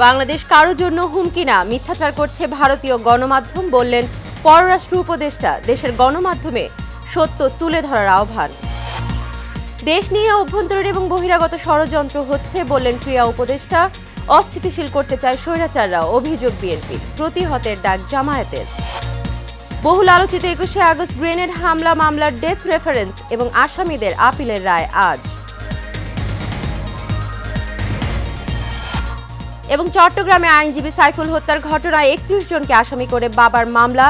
বাংলাদেশ কারো জন্য হুমকি না, মিথ্যাচার করছে ভারতীয় গণমাধ্যম, বললেন পররাষ্ট্র উপদেষ্টা। দেশের গণমাধ্যমে সত্য তুলে ধরার আহ্বান। দেশ নিয়ে অভ্যন্তরীণ এবং বহিরাগত ষড়যন্ত্র হচ্ছে, বললেন ক্রীড়া উপদেষ্টা। অস্থিতিশীল করতে চায় স্বৈরাচাররা, অভিযোগ বিএনপির। প্রতিহতের ডাক জামায়াতের। বহুল আলোচিত 21শে আগস্ট গ্রেনেড হামলা মামলার ডেথ রেফারেন্স এবং আসামিদের আপিলের রায় আজ। এবং চট্টগ্রামে আইনজীবী সাইফুল হত্যার ঘটনায় 31 জনকে আসামি করে বাবার মামলা।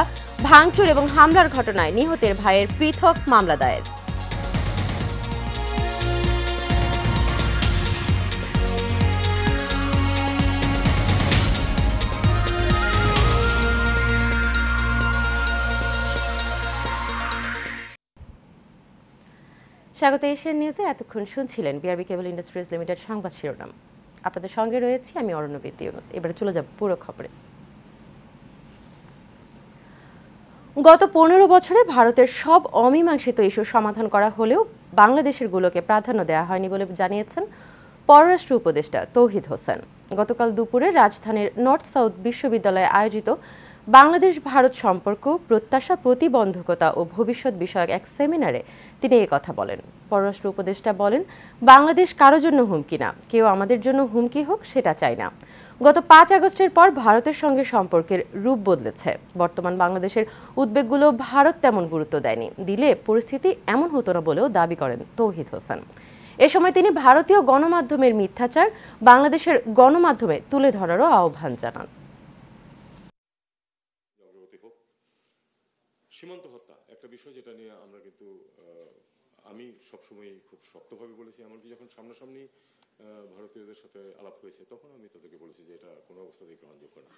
ভাঙচুর এবং হামলার ঘটনায় নিহতের ভাইয়ের পৃথক মামলা দায়ের। স্বাগত এশিয়ান নিউজে। এতক্ষণ শুনছিলেন বিআরবি কেবল ইন্ডাস্ট্রিজ লিমিটেড সংবাদ শিরোনাম। আপনাদের সঙ্গে রয়েছি আমি অরণ্যবীতি ইউনুস। এবারে চলে যাব পুরো খবরে। গত 15 বছরে ভারতের সব অমীমাংসিত ইস্যু সমাধান করা হলেও বাংলাদেশের গুলোকে প্রাধান্য দেওয়া হয়নি বলে জানিয়েছেন পররাষ্ট্র উপদেষ্টা তৌহিদ হোসেন। গতকাল দুপুরে রাজধানীর নর্থ সাউথ বিশ্ববিদ্যালয়ে আয়োজিত বাংলাদেশ ভারত সম্পর্ক, প্রত্যাশা, প্রতিবন্ধকতা ও ভবিষ্যৎ বিষয়ক এক সেমিনারে তিনি এই কথা বলেন। পররাষ্ট্র উপদেষ্টা বলেন, বাংলাদেশ কারো জন্য হুমকি না, কেউ আমাদের জন্য হুমকি হোক সেটা চাই না। গত 5 আগস্টের পর ভারতের সঙ্গে সম্পর্কের রূপ বদলেছে। বর্তমান বাংলাদেশের উদ্বেগগুলো ভারত তেমন গুরুত্ব দেয়নি, দিলে পরিস্থিতি এমন হতো না বলেও দাবি করেন তৌহিদ হোসেন। এ সময় তিনি ভারতীয় গণমাধ্যমের মিথ্যাচার বাংলাদেশের গণমাধ্যমে তুলে ধরারও আহ্বান জানান। সীমান্ত হত্যা একটা বিষয় যেটা নিয়ে আমরা কিন্তু আমি সবসময় খুব শক্তভাবে বলেছি, এমনকি যখন সামনাসামনি ভারতীয়দের সাথে আলাপ হয়েছে তখন আমি তাদেরকে বলেছি যে এটা কোনো অবস্থাতেই গ্রহণযোগ্য না।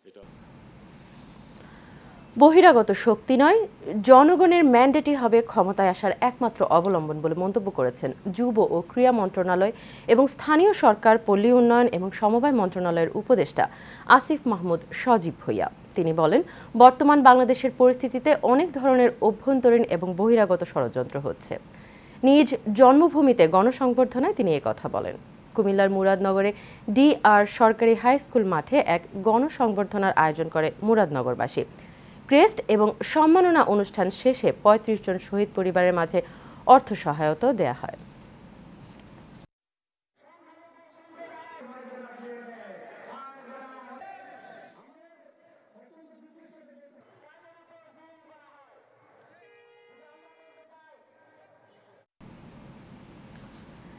এটা বহিরাগত শক্তি নয়, জনগণের ম্যান্ডেটই হবে ক্ষমতায় আসার একমাত্র অবলম্বন বলে মন্তব্য করেছেন যুব ও ক্রীড়া মন্ত্রণালয় এবং স্থানীয় সরকার, পল্লী উন্নয়ন এবং সমবায় মন্ত্রণালয়ের উপদেষ্টা আসিফ মাহমুদ সজীব ভূঁইয়া। তিনি বলেন, বর্তমান বাংলাদেশের পরিস্থিতিতে অনেক ধরনের অভ্যন্তরীণ এবং বহিরাগত ষড়যন্ত্র হচ্ছে। নিজ জন্মভূমিতে গণসংবর্ধনায় তিনি কথা বলেন। কুমিল্লার মুরাদনগরে ডিআর সরকারি হাই স্কুল মাঠে এক গণসংবর্ধনার আয়োজন করে মুরাদনগরবাসী। ক্রেস্ট এবং সম্মাননা অনুষ্ঠান শেষে 35 জন শহীদ পরিবারের মাঝে অর্থ সহায়তা দেয়া হয়।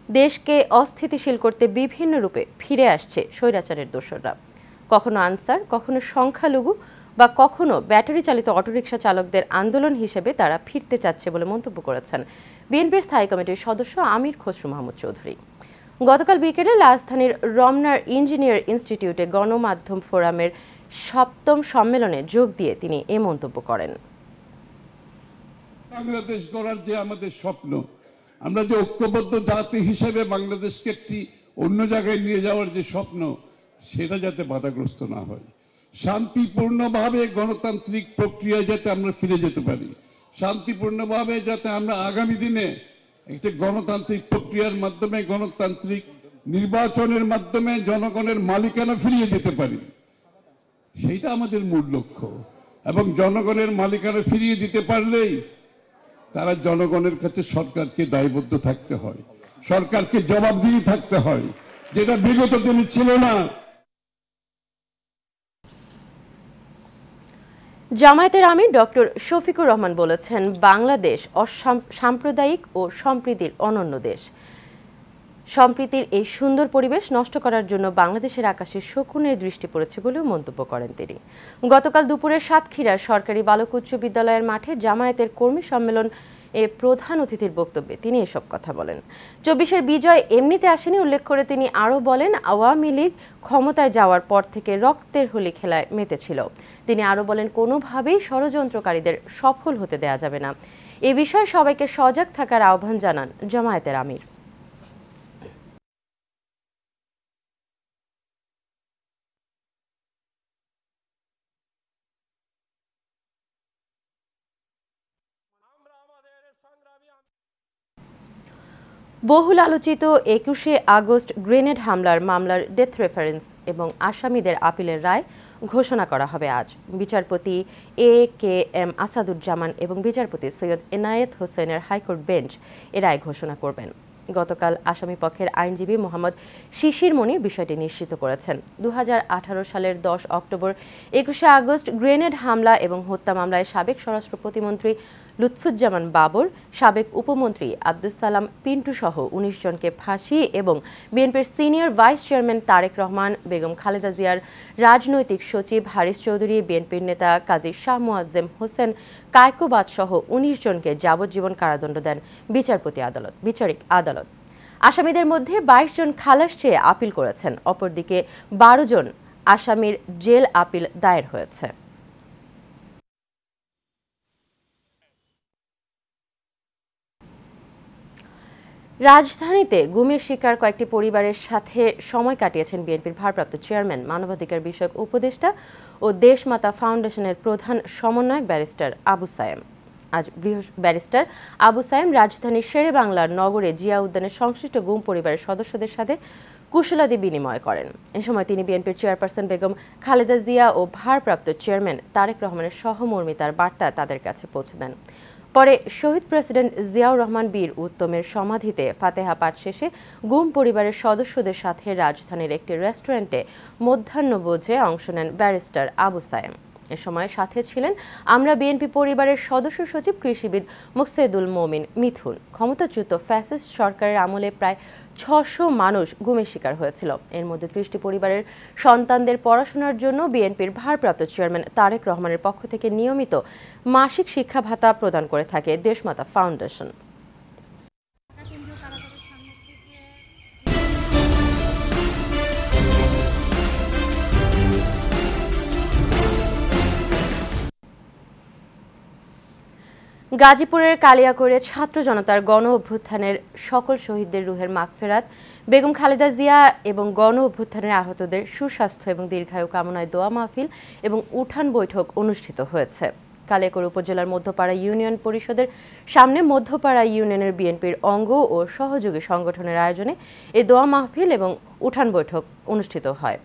দেশকে অস্থিতিশীল করতে বিভিন্ন রূপে ফিরে আসছে স্বৈরাচারের দোসররা। কখনো আনসার, কখনো সংখ্যালঘু বা কখনো ব্যাটারি চালিত অটোরিকশা চালকদের আন্দোলন হিসেবে তারা ফিরতে চাচ্ছে বলে মন্তব্য করেছেন বিএনপির স্থায়ী কমিটির সদস্য আমির খসরু মাহমুদ চৌধুরী। গতকাল বিকেলে রাজধানীর রমনার ইঞ্জিনিয়ার ইনস্টিটিউটে গণমাধ্যম ফোরামের 7ম সম্মেলনে যোগ দিয়ে তিনি এ মন্তব্য করেন। বাংলাদেশ গড়ার যে আমাদের স্বপ্ন, আমরা যে ঐক্যবদ্ধ জাতি হিসেবে বাংলাদেশকে একটি অন্য জায়গায় নিয়ে যাওয়ার যে স্বপ্ন, সেটা যাতে বাধাগ্রস্ত না হয়। শান্তিপূর্ণভাবে গণতান্ত্রিক প্রক্রিয়ায় যাতে আমরা ফিরে যেতে পারি, শান্তিপূর্ণভাবে যাতে আমরা আগামী দিনে একটি গণতান্ত্রিক প্রক্রিয়ার মাধ্যমে, গণতান্ত্রিক নির্বাচনের মাধ্যমে জনগণের মালিকানা ফিরিয়ে দিতে পারি, সেইটা আমাদের মূল লক্ষ্য। এবং জনগণের মালিকানা ফিরিয়ে দিতে পারলেই তারা জনগণের কাছে সরকারকে দায়বদ্ধ থাকতে হয়, সরকারকে জবাবদিহি থাকতে হয়, যেটা বিগত দিনে ছিল না। জামায়াতের আমির ডক্টর শফিকুর রহমান বলেছেন, বাংলাদেশ সাম্প্রদায়িক ও সম্প্রীতির অনন্য দেশ। সম্প্রীতির এই সুন্দর পরিবেশ নষ্ট করার জন্য বাংলাদেশের আকাশে শকুনের দৃষ্টি পড়েছে বলেও মন্তব্য করেন তিনি। গতকাল দুপুরে সাতক্ষীরার সরকারি বালক উচ্চ বিদ্যালয়ের মাঠে জামায়াতের কর্মী সম্মেলন এ প্রধান অতিথির বক্তব্যে তিনি এসব কথা বলেন। 24-এর বিজয় এমনিতে আসেনি উল্লেখ করে তিনি আরও বলেন, আওয়ামী লীগ ক্ষমতায় যাওয়ার পর থেকে রক্তের হোলি খেলায় মেতেছিল। তিনি আরও বলেন, কোনোভাবেই ষড়যন্ত্রকারীদের সফল হতে দেয়া যাবে না। এ বিষয়ে সবাইকে সজাগ থাকার আহ্বান জানান জামায়াতের আমির। বহুল আলোচিত ২১শে আগস্ট গ্রেনেড হামলার মামলার ডেথ রেফারেন্স এবং আসামিদের আপিলের রায় ঘোষণা করা হবে আজ। বিচারপতি A.K.M. আসাদুজ্জামান এবং বিচারপতি সৈয়দ এনায়েত হোসেনের হাইকোর্ট বেঞ্চ এ রায় ঘোষণা করবেন। গতকাল আসামিপক্ষের আইনজীবী মোহাম্মদ শিশির মনি বিষয়টি নিশ্চিত করেছেন। ২০১৮ সালের ১০ অক্টোবর ২১শে আগস্ট গ্রেনেড হামলা এবং হত্যা মামলায় সাবেক স্বরাষ্ট্র প্রতিমন্ত্রী লুৎফুজ্জামান বাবর, সাবেক উপমন্ত্রী আব্দুস সালাম পিন্টু সহ ১৯ জনকে ফাঁসি এবং বিএনপির senior vice chairman Tarique Rahman, Begum Khaleda জিয়ার রাজনৈতিক সচিব হারিস চৌধুরী, বিএনপির নেতা কাজী শাহ মোয়াজ্জেম হোসেন কায়কোবাদ সহ ১৯ জনকে যাবজ্জীবন কারাদণ্ড দেন বিচারিক আদালত। আসামিদের মধ্যে ২২ জন খালাস চেয়ে আপিল করেছেন, অপরদিকে ১২ জন আসামির জেল আপিল দায়ের হয়েছে। রাজধানীতে গুমের শিকার কয়েকটি পরিবারের সাথে সময় কাটিয়েছেন বিএনপির ভারপ্রাপ্ত চেয়ারম্যান, মানবাধিকার বিষয়ক উপদেষ্টা ও দেশমাতা ফাউন্ডেশনের প্রধান সমন্বয়ক ব্যারিস্টার আবু সায়েম। আজ ব্যারিস্টার আবু সায়েম রাজধানীর শেরে বাংলার নগরে জিয়া উদ্যানের সংশ্লিষ্ট গুম পরিবারের সদস্যদের সাথে কুশলাদি বিনিময় করেন। এ সময় তিনি বিএনপির চেয়ারপারসন বেগম খালেদা জিয়া ও ভারপ্রাপ্ত চেয়ারম্যান তারেক রহমানের সহমর্মিতার বার্তা তাদের কাছে পৌঁছে দেন। পরে শহীদ প্রেসিডেন্ট জিয়াউর রহমান বীর উত্তমের সমাধিতে ফাতেহা পাঠ শেষে গুম পরিবারের সদস্যদের সাথে রাজধানীর একটি রেস্টুরেন্টে মধ্যাহ্নভোজে অংশ নেন ব্যারিস্টার আবু সায়েম। এ সময় সাথে ছিলেন আমরা বিএনপি পরিবারের সদস্য সচিব কৃষিবিদ মুকসেদুল মমিন মিথুন। ক্ষমতাচ্যুত ফ্যাসিস্ট সরকারের আমলে প্রায় ৬০০ মানুষ গুমের শিকার হয়েছিল। এর মধ্যে ৩০টি পরিবারের সন্তানদের পড়াশোনার জন্য বিএনপির ভারপ্রাপ্ত চেয়ারম্যান তারেক রহমানের পক্ষ থেকে নিয়মিত মাসিক শিক্ষা ভাতা প্রদান করে থাকে দেশমাতা ফাউন্ডেশন। গাজীপুরের কালিয়াকৈরে ছাত্র জনতার গণ অভ্যুত্থানের সকল শহীদদের রুহের মাগফিরাত, বেগম খালেদা জিয়া এবং গণ অভ্যুত্থানের আহতদের সুস্বাস্থ্য এবং দীর্ঘায়ু কামনায় দোয়া মাহফিল এবং উঠান বৈঠক অনুষ্ঠিত হয়েছে। কালিয়াকৈর উপজেলার মধ্যপাড়া ইউনিয়ন পরিষদের সামনে মধ্যপাড়া ইউনিয়নের বিএনপির অঙ্গ ও সহযোগী সংগঠনের আয়োজনে এই দোয়া মাহফিল এবং উঠান বৈঠক অনুষ্ঠিত হয়।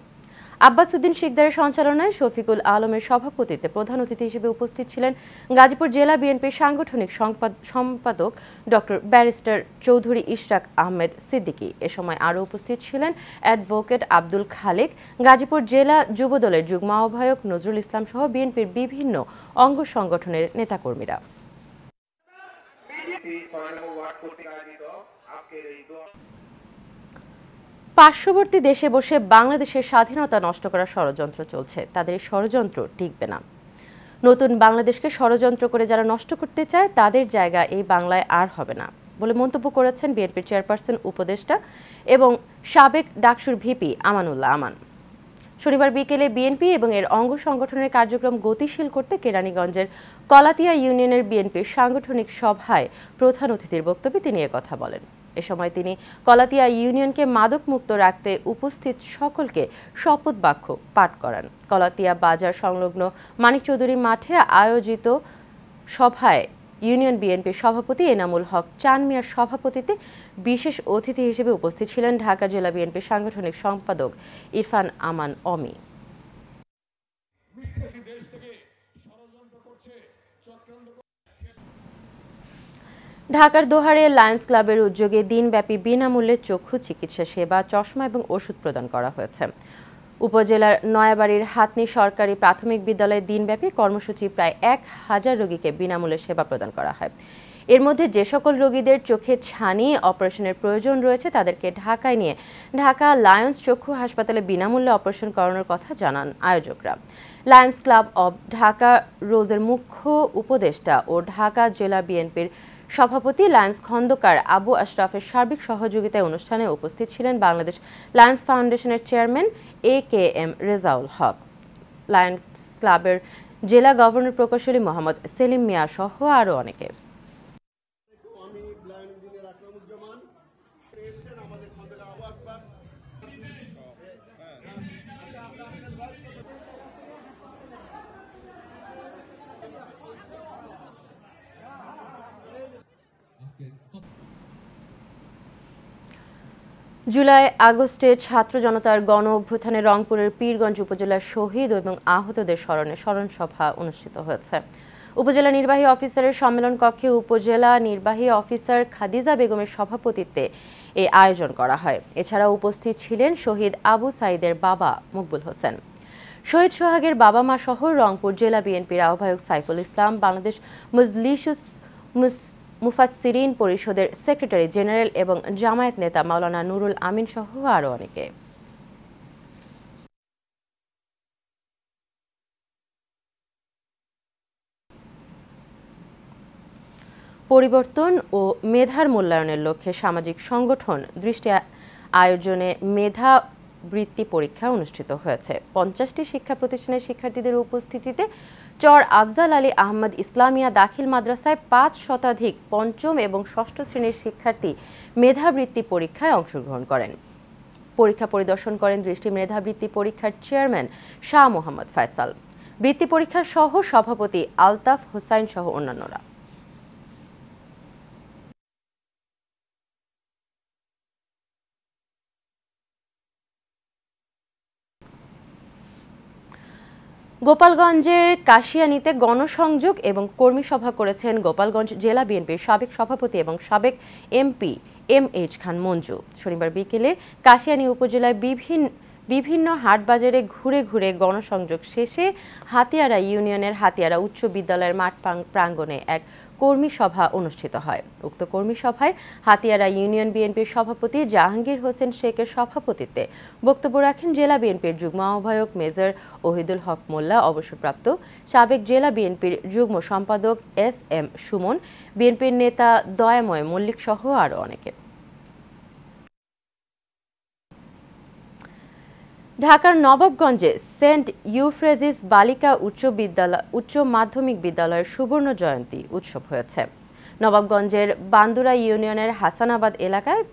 আব্বাস উদ্দিন শিকদারের সঞ্চালনায় শফিকুল আলমের সভাপতিত্বে প্রধান অতিথি হিসেবে উপস্থিত ছিলেন গাজীপুর জেলা বিএনপির সাংগঠনিক সম্পাদক ডক্টর ব্যারিস্টার চৌধুরী ইশরাক আহমেদ সিদ্দিকী। এ সময় আরও উপস্থিত ছিলেন অ্যাডভোকেট আব্দুল খালেক, গাজীপুর জেলা যুবদলের যুগ্ম আহ্বায়ক নজরুল ইসলাম সহ বিএনপির বিভিন্ন অঙ্গ সংগঠনের নেতাকর্মীরা। পার্শ্ববর্তী দেশে বসে বাংলাদেশের স্বাধীনতা নষ্ট করার ষড়যন্ত্র চলছে, তাদের এই ষড়যন্ত্র টিকবে না। নতুন বাংলাদেশকে ষড়যন্ত্র করে যারা নষ্ট করতে চায় তাদের জায়গা এই বাংলায় আর হবে না বলে মন্তব্য করেছেন বিএনপির চেয়ারপারসন উপদেষ্টা এবং সাবেক ডাকসুর ভিপি আমানুল্লাহ আমান। শনিবার বিকেলে বিএনপি এবং এর অঙ্গ সংগঠনের কার্যক্রম গতিশীল করতে কেরানীগঞ্জের কলাতিয়া ইউনিয়নের বিএনপির সাংগঠনিক সভায় প্রধান অতিথির বক্তব্যে তিনি একথা বলেন। এ সময় তিনি কলাতিয়া ইউনিয়নকে মাদক মুক্ত রাখতে উপস্থিত সকলকে শপথ বাক্য পাঠ করান। কলাতিয়া বাজার সংলগ্ন মানিক চৌধুরী মাঠে আয়োজিত সভায় ইউনিয়ন বিএনপির সভাপতি এনামুল হক চান মিয়ার সভাপতিত্বে বিশেষ অতিথি হিসেবে উপস্থিত ছিলেন ঢাকা জেলা বিএনপির সাংগঠনিক সম্পাদক ইরফান আমান অমি। ঢাকার দোহারে লায়ন্স ক্লাবের উদ্যোগে দিনব্যাপী বিনামূল্যে চক্ষু চিকিৎসা সেবা, চশমা এবং ওষুধ প্রদান করা হয়েছে। উপজেলার নয়াবাড়ির হাতনি সরকারি প্রাথমিক বিদ্যালয়ে দিনব্যাপী কর্মসূচি প্রায় ১,০০০ রোগীকে বিনামূল্যে সেবা প্রদান করা হয়। এর মধ্যে যে সকল রোগীদের চোখে ছানি অপারেশনের প্রয়োজন রয়েছে তাদেরকে ঢাকায় নিয়ে ঢাকা লায়ন্স চক্ষু হাসপাতালে বিনামূল্যে অপারেশন করানোর কথা জানান আয়োজকরা। লায়ন্স ক্লাব অব ঢাকা রোজের মুখ্য উপদেষ্টা ও ঢাকা জেলা বিএনপির সভাপতি লায়ন্স খন্দকার আবু আশরাফের সার্বিক সহযোগিতায় অনুষ্ঠানে উপস্থিত ছিলেন বাংলাদেশ লায়ন্স ফাউন্ডেশনের chairman A.K.M. Rezaul Haque, Lions ক্লাবের জেলা গভর্নর প্রকৌশলী মোহাম্মদ সেলিম মিয়া সহ আরও অনেকে। জুলাই আগস্টে ছাত্র জনতার গণ অভ্যুত্থানে রংপুরের পীরগঞ্জ উপজেলার শহীদ এবং আহতদের স্মরণে স্মরণ সভা অনুষ্ঠিত হয়েছে। উপজেলা নির্বাহী অফিসারের সম্মেলন কক্ষে উপজেলা নির্বাহী অফিসার খাদিজা বেগমের সভাপতিত্বে এই আয়োজন করা হয়। এছাড়া উপস্থিত ছিলেন শহীদ আবু সাইদের বাবা মকবুল হোসেন, শহীদ সোহাগের বাবা মা সহ রংপুর জেলা বিএনপির আহ্বায়ক সাইফুল ইসলাম, বাংলাদেশ মজলিসুস মুফাসসিরিন পরিষদের সেক্রেটারি জেনারেল এবং জামায়াত নেতা মাওলানা নুরুল আমিন সহ আরও অনেকে। পরিবর্তন ও মেধার মূল্যায়নের লক্ষ্যে সামাজিক সংগঠন দৃষ্টি আয়োজনে মেধা বৃত্তি পরীক্ষা অনুষ্ঠিত হয়েছে। 50টি শিক্ষা প্রতিষ্ঠানের শিক্ষার্থীদের উপস্থিতিতে চর আফজাল আলী আহমদ ইসলামিয়া দাখিল মাদ্রাসায় 5 শতাধিক পঞ্চম এবং ষষ্ঠ শ্রেণীর শিক্ষার্থী মেধাবৃত্তি পরীক্ষায় অংশগ্রহণ করেন। পরীক্ষা পরিদর্শন করেন দৃষ্টি মেধাবৃত্তি পরীক্ষার চেয়ারম্যান শাহ মোহাম্মদ ফয়সাল, বৃত্তি পরীক্ষার সহ সভাপতি আলতাফ হোসাইন সহ অন্যান্যরা। গোপালগঞ্জের কাশিয়ানীতে গণসংযোগ এবং কর্মী সভা করেছেন গোপালগঞ্জ জেলা বিএনপির সাবেক সভাপতি এবং সাবেক এমপি এম.এইচ. খান মঞ্জু। শনিবার বিকেলে কাশিয়ানী উপজেলায় বিভিন্ন হাটবাজারে ঘুরে ঘুরে গণসংযোগ শেষে হাতিয়ারা ইউনিয়নের হাতিয়ারা উচ্চ বিদ্যালয়ের মাঠ প্রাঙ্গণে এক কর্মী সভা অনুষ্ঠিত হয়। উক্ত কর্মী সভায় হাতিয়ারা ইউনিয়ন বিএনপির সভাপতি জাহাঙ্গীর হোসেন শেখের সভাপতিত্বে বক্তব্য রাখেন জেলা বিএনপির যুগ্ম আহ্বায়ক মেজর ওহিদুল হক মোল্লা, অবসরপ্রাপ্ত সাবেক জেলা বিএনপির যুগ্ম সম্পাদক এস.এম. সুমন, বিএনপির নেতা দয়াময় মল্লিক সহ আরও অনেকে। ঢাকার নবাবগঞ্জে সেন্ট ইউফ্রেজিস বালিকা উচ্চ মাধ্যমিক বিদ্যালয়ের সুবর্ণ জয়ন্তী উৎসব হয়েছে। নবাবগঞ্জের বান্দুরা ইউনিয়নের হাসানাবাদ এলাকায়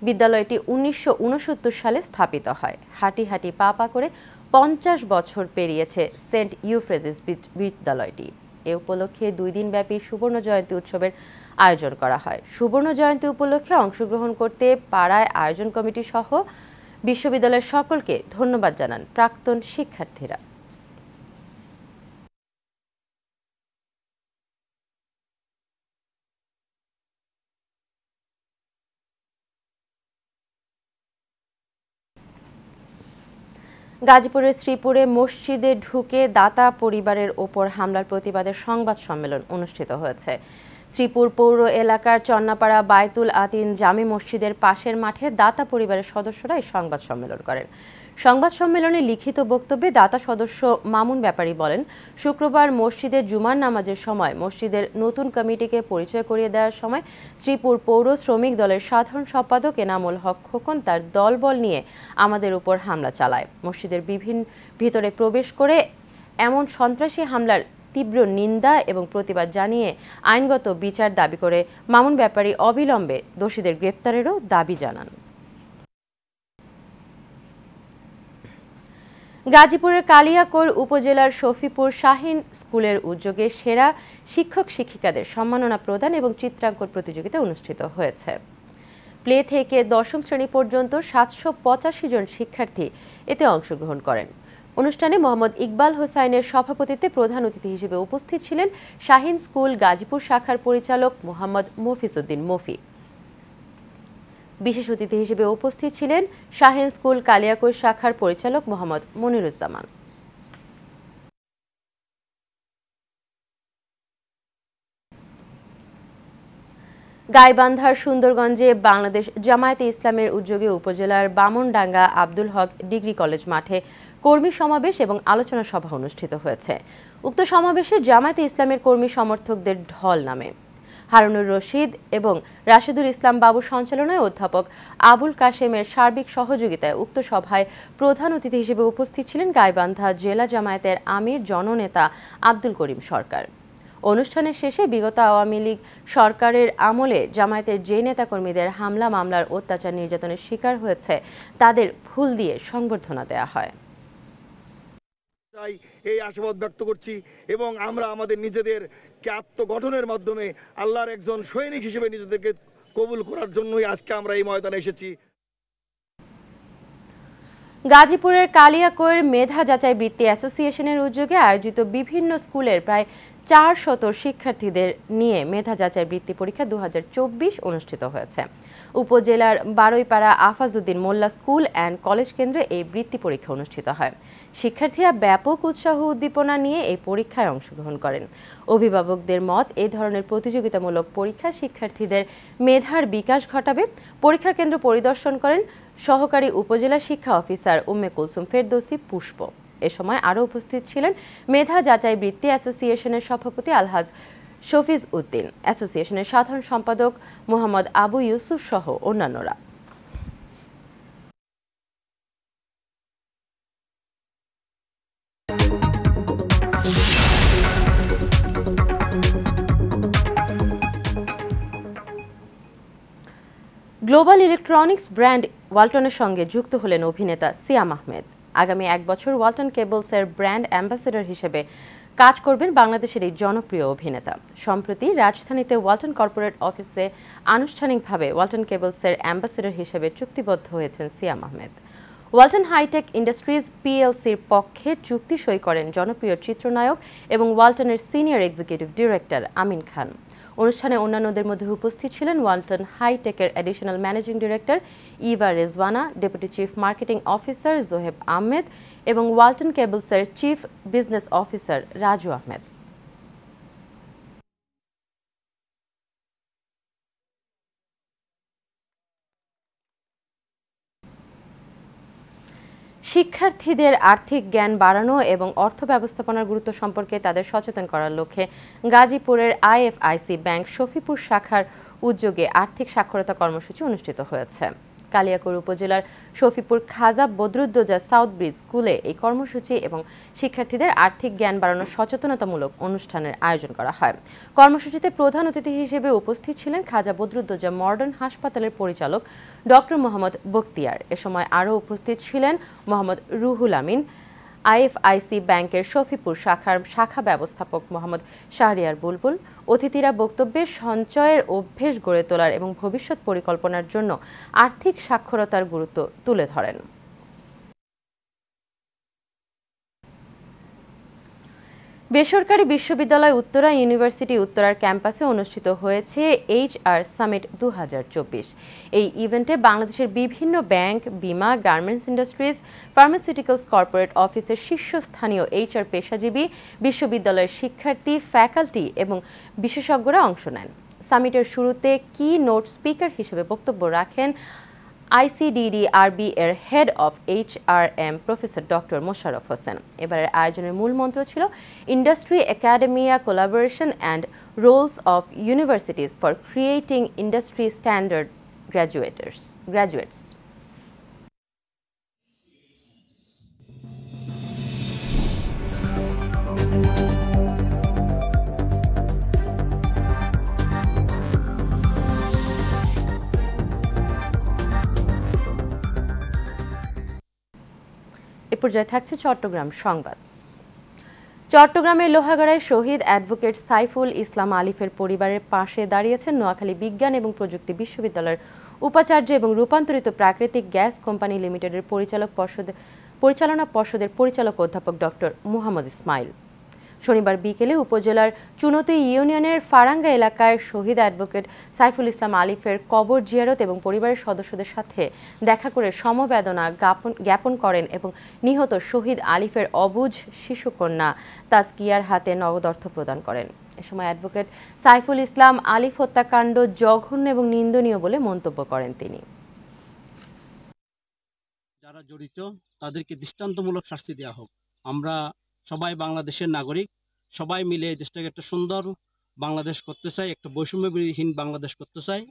বিদ্যালয়টি 1969 সালে স্থাপিত হয়। হাঁটি হাঁটি পা পা করে 50 বছর পেরিয়েছে সেন্ট ইউফ্রেজিস বিদ্যালয়টি। এ উপলক্ষে 2 দিনব্যাপী সুবর্ণ জয়ন্তী উৎসবের আয়োজন করা হয়। সুবর্ণ জয়ন্তী উপলক্ষে অংশগ্রহণ করতে পাড়ায় আয়োজন কমিটি সহ বিশ্ববিদ্যালয়ের সকলকে ধন্যবাদ জানান প্রাক্তন শিক্ষার্থীরা। গাজীপুরের শ্রীপুরে মসজিদে ঢুকে দাতা পরিবারের ওপর হামলার প্রতিবাদে সংবাদ সম্মেলন অনুষ্ঠিত হয়েছে। শ্রীপুর পৌর এলাকার চন্নাপাড়া বায়তুল আতিন জামে মসজিদের পাশের মাঠে দাতা পরিবারের সদস্যরা এই সংবাদ সম্মেলন করেন। সংবাদ সম্মেলনে লিখিত বক্তব্যে দাতা সদস্য মামুন ব্যাপারী বলেন, শুক্রবার মসজিদে জুমার নামাজের সময় মসজিদের নতুন কমিটিকে পরিচয় করিয়ে দেওয়ার সময় শ্রীপুর পৌর শ্রমিক দলের সাধারণ সম্পাদক এনামুল হক খোকন তার দলবল নিয়ে আমাদের উপর হামলা চালায়। মসজিদের ভিতরে প্রবেশ করে এমন সন্ত্রাসী হামলার তীব্র নিন্দা এবং প্রতিবাদ জানিয়ে আইনগত বিচার দাবি করে মামুন ব্যাপারী অবিলম্বে দোষীদের গ্রেপ্তারেরও দাবি জানান। গাজীপুরের কালিয়াকৈর উপজেলার শফিপুর শাহীন স্কুলের উদ্যোগে সেরা শিক্ষক শিক্ষিকাদের সম্মাননা প্রদান এবং চিত্রাঙ্কন প্রতিযোগিতা অনুষ্ঠিত হয়েছে। প্লে থেকে 10ম শ্রেণী পর্যন্ত 785 জন শিক্ষার্থী এতে অংশগ্রহণ করেন। অনুষ্ঠানে মোহাম্মদ ইকবাল হোসাইনের সভাপতিত্বে প্রধান অতিথি হিসেবে উপস্থিত ছিলেন শাহীন স্কুল গাজীপুর শাখার পরিচালক মোহাম্মদ মফিজউদ্দিন মফি। বিশেষ অতিথি হিসেবে উপস্থিত ছিলেন শাহীন স্কুল কালিয়াকৈর শাখার পরিচালক মোহাম্মদ মনিরুজ্জামান। গাইবান্ধার সুন্দরগঞ্জে বাংলাদেশ জামায়াতে ইসলামের উদ্যোগে উপজেলার বামনডাঙ্গা আব্দুল হক ডিগ্রি কলেজ মাঠে কর্মী সমাবেশ এবং আলোচনা সভা অনুষ্ঠিত হয়েছে। উক্ত সমাবেশে জামায়াতে ইসলামের কর্মী সমর্থকদের ঢল নামে। হারুনুর রশিদ এবং রাশেদুল ইসলাম বাবু সঞ্চালনায় অধ্যাপক আবুল কাশেমের সার্বিক সহযোগিতায় উক্ত সভায় প্রধান অতিথি হিসেবে উপস্থিত ছিলেন গাইবান্ধা জেলা জামায়াতের আমির জননেতা আব্দুল করিম সরকার। অনুষ্ঠানের শেষে বিগত আওয়ামী লীগ সরকারের আমলে জামায়াতের যে নেতাকর্মীদের হামলা মামলার অত্যাচার নির্যাতনের শিকার হয়েছে তাদের ফুল দিয়ে সংবর্ধনা দেওয়া হয়। এই আশাবাদ ব্যক্ত করছি এবং আমরা আমাদের নিজেদেরকে আত্মগঠনের মাধ্যমে আল্লাহর একজন সৈনিক হিসেবে নিজেদেরকে কবুল করার জন্যই আজকে আমরা এই ময়দানে এসেছি। গাজীপুরের কালিয়াকৈর মেধা যাচাই বৃত্তি অ্যাসোসিয়েশনের উদ্যোগে আয়োজিত বিভিন্ন স্কুলের প্রায় 400 শিক্ষার্থীদের নিয়ে মেধা যাচাই বৃত্তি পরীক্ষা 2024 অনুষ্ঠিত হয়েছে। উপজেলার বারৈপাড়া আফাজউদ্দিন মোল্লা স্কুল অ্যান্ড কলেজ কেন্দ্রে এই বৃত্তি পরীক্ষা অনুষ্ঠিত হয়। শিক্ষার্থীরা ব্যাপক উৎসাহ উদ্দীপনা নিয়ে এই পরীক্ষায় অংশগ্রহণ করেন। অভিভাবকদের মত, এই ধরনের প্রতিযোগিতামূলক পরীক্ষা শিক্ষার্থীদের মেধার বিকাশ ঘটাবে। পরীক্ষা কেন্দ্র পরিদর্শন করেন সহকারী উপজেলা শিক্ষা অফিসার উম্মে কুলসুম ফেরদৌসী পুষ্প। এ সময় আরও উপস্থিত ছিলেন মেধা যাচাই বৃত্তি অ্যাসোসিয়েশনের সভাপতি আলহাজ শফিজ উদ্দিন, অ্যাসোসিয়েশনের সাধারণ সম্পাদক মোহাম্মদ আবু ইউসুফ সহ অন্যান্যরা। গ্লোবাল ইলেকট্রনিক্স ব্র্যান্ড ওয়ালটনের সঙ্গে যুক্ত হলেন অভিনেতা সিয়াম আহমেদ। আগামী 1 বছর ওয়ালটন কেবলসের ব্র্যান্ড অ্যাম্বাসেডর হিসেবে কাজ করবেন বাংলাদেশের এই জনপ্রিয় অভিনেতা। সম্প্রতি রাজধানীতে ওয়ালটন কর্পোরেট অফিসে আনুষ্ঠানিকভাবে ওয়ালটন কেবলসের অ্যাম্বাসেডর হিসেবে চুক্তিবদ্ধ হয়েছেন সিয়াম আহমেদ। ওয়ালটন হাইটেক ইন্ডাস্ট্রিজ পিএলসির পক্ষে চুক্তি সই করেন জনপ্রিয় চিত্রনায়ক এবং ওয়ালটনের senior executive director Amin Khan. অনুষ্ঠানে অন্যান্যদের মধ্যে উপস্থিত ছিলেন ওয়ালটন হাইটেকের additional managing director Eva Rezwana, deputy chief marketing officer Zoheb Ahmed এবং ওয়ালটন কেবলসের chief business officer Raju Ahmed. শিক্ষার্থীদের আর্থিক জ্ঞান বাড়ানো এবং অর্থ ব্যবস্থাপনার গুরুত্ব সম্পর্কে তাদের সচেতন করার লক্ষ্যে গাজীপুরের আইএফআইসি ব্যাংক শফিপুর শাখার উদ্যোগে আর্থিক সাক্ষরতা কর্মসূচি অনুষ্ঠিত হয়েছে। কালিয়াকৈর উপজেলার শফিপুর খাজা বদরুদ্দোজা সাউথ ব্রিজ স্কুলে এই কর্মসূচি এবং শিক্ষার্থীদের আর্থিক জ্ঞান বাড়ানোর সচেতনতামূলক অনুষ্ঠানের আয়োজন করা হয়। কর্মসূচিতে প্রধান অতিথি হিসেবে উপস্থিত ছিলেন খাজা বদরুদ্দোজা মডার্ন হাসপাতালের পরিচালক ডক্টর মোহাম্মদ বখতিয়ার। এ সময় আরও উপস্থিত ছিলেন মোহাম্মদ রুহুল আমিন, আইএফআইসি ব্যাংকের শফিপুর শাখার শাখা ব্যবস্থাপক মোহাম্মদ শাহরিয়ার বুলবুল। অতিথিরা বক্তব্যে সঞ্চয়ের অভ্যেস গড়ে তোলার এবং ভবিষ্যৎ পরিকল্পনার জন্য আর্থিক সাক্ষরতার গুরুত্ব তুলে ধরেন। বেসরকারি বিশ্ববিদ্যালয় উত্তরা ইউনিভার্সিটি উত্তরার ক্যাম্পাসে অনুষ্ঠিত হয়েছে HR সামিট 2024। এই ইভেন্টে বাংলাদেশের বিভিন্ন ব্যাংক, বিমা, গার্মেন্টস ইন্ডাস্ট্রিজ, ফার্মাসিউটিক্যালস কর্পোরেট অফিসের শীর্ষস্থানীয় HR পেশাজীবী, বিশ্ববিদ্যালয়ের শিক্ষার্থী, ফ্যাকাল্টি এবং বিশেষজ্ঞরা অংশ নেন। সামিটের শুরুতে কি নোট স্পিকার হিসেবে বক্তব্য রাখেন ICDDRB এর head of HRM professor doctor Mosharraf Hossain. এবারের আয়োজনের মূল মন্ত্র ছিল industry academia collaboration and roles of universities for creating industry standard graduates. এ পর্যায়ে থাকছে চট্টগ্রাম সংবাদ। চট্টগ্রামের লোহাগাড়ায় শহীদ অ্যাডভোকেট সাইফুল ইসলাম আলিফের পরিবারের পাশে দাঁড়িয়েছেন নোয়াখালী বিজ্ঞান এবং প্রযুক্তি বিশ্ববিদ্যালয়ের উপাচার্য এবং রূপান্তরিত প্রাকৃতিক গ্যাস কোম্পানি লিমিটেডের পরিচালনা পর্ষদের পরিচালক অধ্যাপক ডক্টর মুহাম্মদ ইসমাইল। শনিবার বিকেলে উপজেলার চুনতি ইউনিয়নের ফারাঙ্গা এলাকায় শহীদ অ্যাডভোকেট সাইফুল ইসলাম আলিফের কবর জিয়ারত এবং পরিবারের সদস্যদের সাথে দেখা করে সমবেদনা জ্ঞাপন করেন এবং নিহত শহীদ আলিফের অবুঝ শিশুকন্যা তাজকিয়ার হাতে নগদ অর্থ প্রদান করেন। এ সময় অ্যাডভোকেট সাইফুল ইসলাম আলিফ হত্যাকাণ্ড জঘন্য এবং নিন্দনীয় বলে মন্তব্য করেন তিনি। যারা জড়িত তাদেরকে দৃষ্টান্তমূলক শাস্তি দেওয়া হোক। আমরা সবাই বাংলাদেশের নাগরিক, সবাই মিলে দেশটাকে একটা সুন্দর বাংলাদেশ করতে চাই, একটা বৈষম্যবিহীন বাংলাদেশ করতে চাই।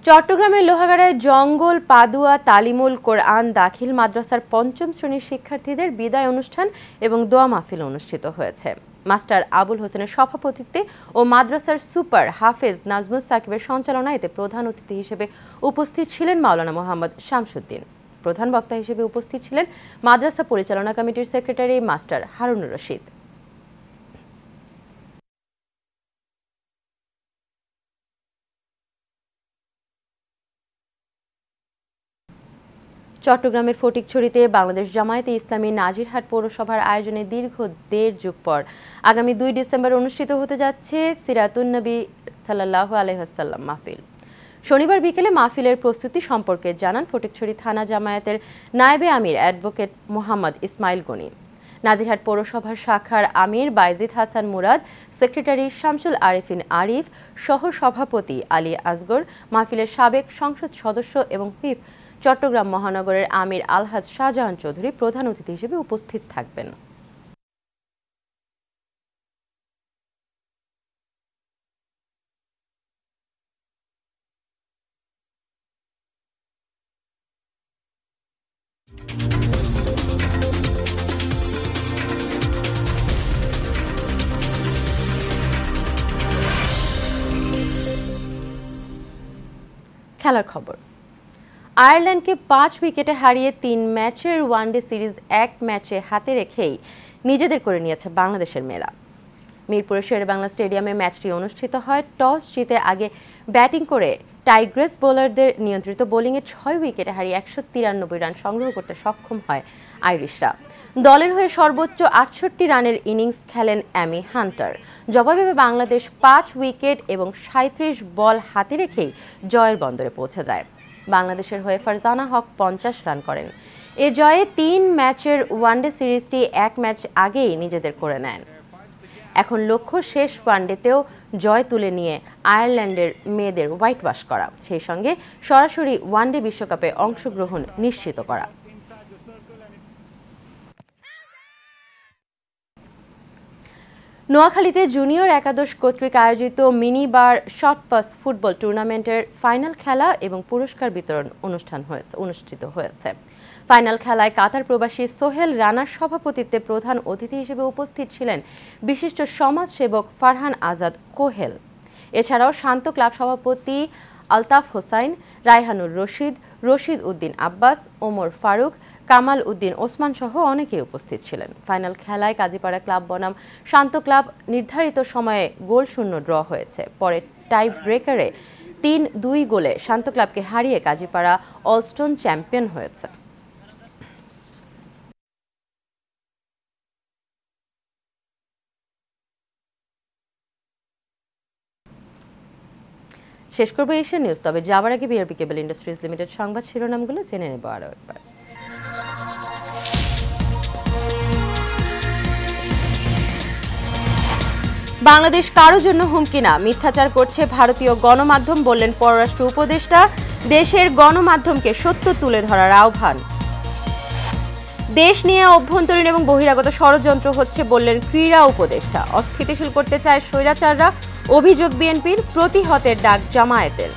চট্টগ্রামের লোহাগাড়ায় জঙ্গল পাদুয়া তালিমুল কোরআন দাখিল মাদ্রাসার 5ম শ্রেণীর শিক্ষার্থীদের বিদায় অনুষ্ঠান এবং দোয়া মাহফিল অনুষ্ঠিত হয়েছে। মাস্টার আবুল হোসেনের সভাপতিত্বে ও মাদ্রাসার সুপার হাফেজ নাজমুস সাকিবের সঞ্চালনায় এতে প্রধান অতিথি হিসেবে উপস্থিত ছিলেন মাওলানা মোহাম্মদ শামসুদ্দিন। প্রধান বক্তা হিসেবে উপস্থিত ছিলেন মাদ্রাসা পরিচালনা কমিটির সেক্রেটারি মাস্টার হারুনুর রশিদ। চট্টগ্রামের ফটিকছড়িতে বাংলাদেশ জামায়াতে ইসলামী নাজিরহাট পৌরসভার আয়োজনে দীর্ঘ ১.৫ যুগ পর আগামী ২ ডিসেম্বর অনুষ্ঠিত হতে যাচ্ছে সিরাতুন নবী সাল্লাল্লাহু আলাইহি ওয়াসাল্লাম মাহফিল। শনিবার বিকেলে মাহফিলের প্রস্তুতি সম্পর্কে জানান ফটিকছড়ি থানা জামায়াতের নায়েবে আমির অ্যাডভোকেট মোহাম্মদ ইসমাইল গনি। নাজিরহাট পৌরসভার শাখার আমির বাইজিদ হাসান মুরাদ, সেক্রেটারি শামসুল আরিফিন আরিফ, সহ সভাপতি আলী আসগর, মাহফিলের সাবেক সংসদ সদস্য এবং হুইপ চট্টগ্রাম মহানগরের আমির আলহাজ শাহজাহান চৌধুরী প্রধান অতিথি হিসেবে উপস্থিত থাকবেন। খেলার খবর। আয়ারল্যান্ডকে ৫ উইকেটে হারিয়ে ৩ ম্যাচের ওয়ানডে সিরিজ ১ ম্যাচে হাতে রেখেই নিজেদের করে নিয়েছে বাংলাদেশের মেয়েরা। মিরপুরের শেরেবাংলা স্টেডিয়ামে ম্যাচটি অনুষ্ঠিত হয়। টস জিতে আগে ব্যাটিং করে টাইগ্রেস বোলারদের নিয়ন্ত্রিত বোলিংয়ে ৬ উইকেটে হারিয়ে ১৯৩ রান সংগ্রহ করতে সক্ষম হয় আইরিশরা। দলের হয়ে সর্বোচ্চ ৬৮ রানের ইনিংস খেলেন অ্যামি হান্টার। জবাবে বাংলাদেশ ৫ উইকেট এবং ৩৭ বল হাতে রেখেই জয়ের বন্দরে পৌঁছে যায়। বাংলাদেশের হয়ে ফারজানা হক ৫০ রান করেন। এ জয়ে ৩ ম্যাচের ওয়ানডে সিরিজটি ১ ম্যাচ আগেই নিজেদের করে নেন। এখন লক্ষ্য শেষ ওয়ানডেতেও জয় তুলে নিয়ে আয়ারল্যান্ডের মেয়েদের হোয়াইট ওয়াশ করা, সেই সঙ্গে সরাসরি ওয়ানডে বিশ্বকাপে অংশগ্রহণ নিশ্চিত করা। নোয়াখালীতে জুনিয়র একাদশ কর্তৃক আয়োজিত মিনি বার শর্টপাস ফুটবল টুর্নামেন্টের ফাইনাল খেলা এবং পুরস্কার বিতরণ অনুষ্ঠিত হয়েছে। ফাইনাল খেলায় কাতার প্রবাসী সোহেল রানার সভাপতিত্বে প্রধান অতিথি হিসেবে উপস্থিত ছিলেন বিশিষ্ট সমাজসেবক ফারহান আজাদ কোহেল। এছাড়াও শান্ত ক্লাব সভাপতি আলতাফ হোসাইন, রায়হানুর রশিদ, রশিদ উদ্দিন আব্বাস, ওমর ফারুক, কামাল উদ্দিন ওসমান সহ অনেকেই উপস্থিত ছিলেন। ফাইনাল খেলায় কাজীপাড়া ক্লাব বনাম শান্ত ক্লাব নির্ধারিত সময়ে গোলশূন্য ড্র হয়েছে। পরে টাই ব্রেকারে ৩-২ গোলে শান্ত ক্লাবকে হারিয়ে কাজীপাড়া অলস্টোন চ্যাম্পিয়ন হয়েছে। শেষ করবো এশিয়া নিউজ, তবে যাবার আগে বিআরবি কেবল ইন্ডাস্ট্রিজ লিমিটেড সংবাদ শিরোনামগুলো জেনে নেব আরও একবার। বাংলাদেশ কারো জন্য হুমকি না, মিথ্যাচার করছে ভারতীয় গণমাধ্যম, বললেন পররাষ্ট্র উপদেষ্টা। দেশের গণমাধ্যমকে সত্য তুলে ধরার আহ্বান। দেশ নিয়ে অভ্যন্তরীণ এবং বহিরাগত ষড়যন্ত্র হচ্ছে, বললেন ক্রীড়া উপদেষ্টা। অস্থিতিশীল করতে চায় স্বৈরাচাররা, অভিযোগ বিএনপির, প্রতিহতের ডাক জামায়াতের।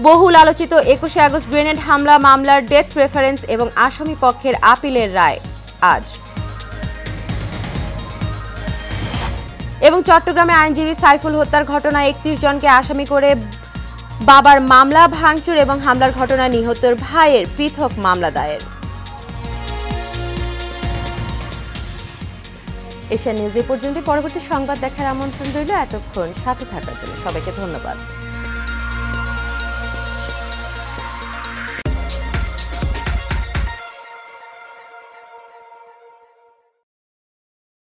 বহুল আলোচিত ২১শে আগস্ট গ্রেনেড হামলা মামলার ডেথ প্রেফারেন্স এবং আসামি পক্ষের আপিলের রায় আজ। এবং চট্টগ্রামে আইনজীবী সাইফুল হত্যার ঘটনায় ৩১ জনকে আসামি করে বাবার মামলা, ভাঙচুর এবং হামলার ঘটনায় নিহতের ভাইয়ের পৃথক মামলা দায়ের। এশিয়া নিউজ এ পর্যন্ত। পরবর্তী সংবাদ দেখার আমন্ত্রণ রইল। এতক্ষণ সাথে থাকার জন্য সবাইকে ধন্যবাদ।